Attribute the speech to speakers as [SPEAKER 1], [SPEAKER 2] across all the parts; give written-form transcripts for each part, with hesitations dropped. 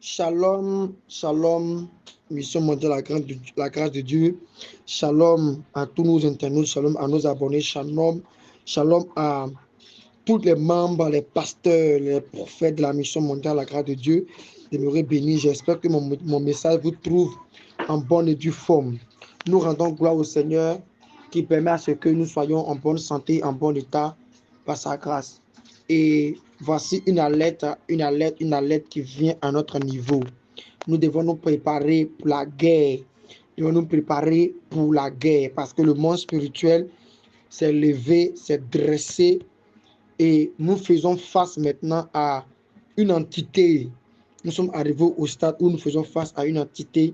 [SPEAKER 1] Shalom, shalom, mission mondiale, la grâce de Dieu. Shalom à tous nos internautes, shalom à nos abonnés, shalom, shalom à tous les membres, les pasteurs, les prophètes de la mission mondiale, la grâce de Dieu. Demeurez bénis. J'espère que mon message vous trouve en bonne et due forme. Nous rendons gloire au Seigneur qui permet à ce que nous soyons en bonne santé, en bon état par sa grâce. Et voici une alerte qui vient à notre niveau. Nous devons nous préparer pour la guerre. Nous devons nous préparer pour la guerre parce que le monde spirituel s'est levé, s'est dressé et nous faisons face maintenant à une entité. Nous sommes arrivés au stade où nous faisons face à une entité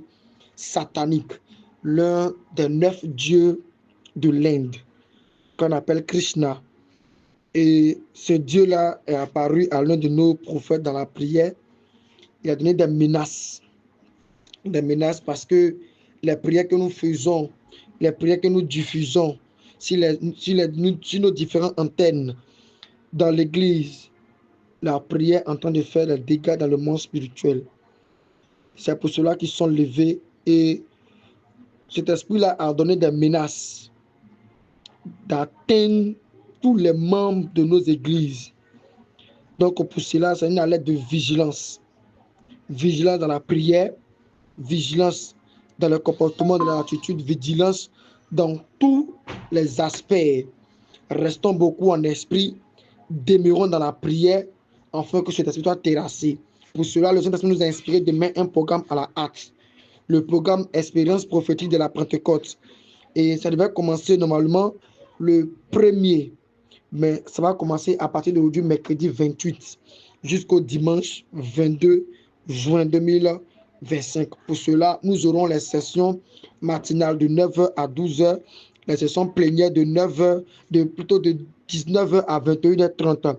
[SPEAKER 1] satanique, l'un des 9 dieux de l'Inde, qu'on appelle Krishna. Et ce Dieu-là est apparu à l'un de nos prophètes dans la prière. Il a donné des menaces parce que les prières que nous faisons, les prières que nous diffusons sur nos différentes antennes dans l'église, la prière est en train de faire des dégâts dans le monde spirituel. C'est pour cela qu'ils sont levés et cet esprit-là a donné des menaces d'atteindre tous les membres de nos églises. Donc pour cela, c'est une alerte de vigilance. Vigilance dans la prière, vigilance dans le comportement, de l'attitude, vigilance dans tous les aspects. Restons beaucoup en esprit, demeurons dans la prière, afin que cet esprit soit terrassé. Pour cela, le Saint-Esprit nous a inspiré de mettre un programme à la hâte. Le programme Expérience prophétique de la Pentecôte. Et ça devait commencer normalement le 1er. Mais ça va commencer à partir d'aujourd'hui, mercredi 28, jusqu'au dimanche 22 juin 2025. Pour cela, nous aurons les sessions matinales de 9h à 12h, les sessions plénières de 9h, plutôt de 19h à 21h30.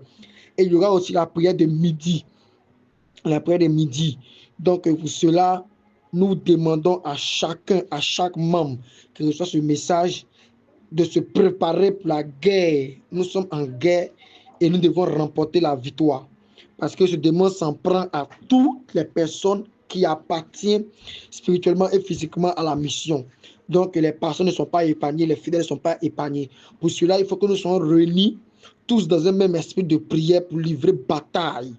[SPEAKER 1] Et il y aura aussi la prière de midi. La prière de midi. Donc, pour cela, nous demandons à chacun, à chaque membre qui reçoit ce message, de se préparer pour la guerre. Nous sommes en guerre et nous devons remporter la victoire. Parce que ce démon s'en prend à toutes les personnes qui appartiennent spirituellement et physiquement à la mission. Donc les personnes ne sont pas épargnées, les fidèles ne sont pas épargnés. Pour cela, il faut que nous soyons réunis tous dans un même esprit de prière pour livrer bataille.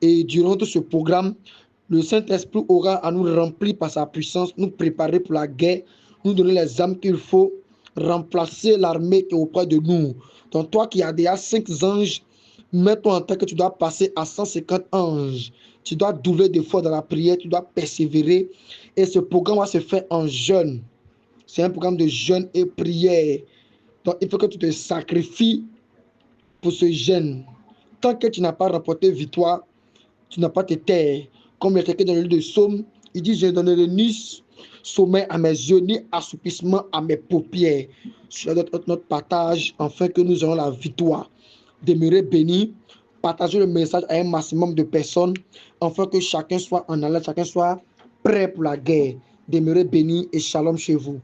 [SPEAKER 1] Et durant tout ce programme, le Saint-Esprit aura à nous remplir par sa puissance, nous préparer pour la guerre, nous donner les armes qu'il faut, remplacer l'armée qui est auprès de nous. Donc toi qui as déjà 5 anges, mets-toi en tête que tu dois passer à 150 anges. Tu dois doubler d'efforts dans la prière, tu dois persévérer. Et ce programme va se faire en jeûne. C'est un programme de jeûne et prière. Donc il faut que tu te sacrifies pour ce jeûne. Tant que tu n'as pas remporté victoire, tu n'as pas te taire. Comme il y a quelqu'un dans le livre de Psaume, il dit, je ne donnerai ni sommeil à mes yeux, ni assoupissement à mes paupières. Cela doit être notre partage, afin que nous ayons la victoire. Demeurez bénis, partagez le message à un maximum de personnes, afin que chacun soit en alerte, chacun soit prêt pour la guerre. Demeurez bénis et shalom chez vous.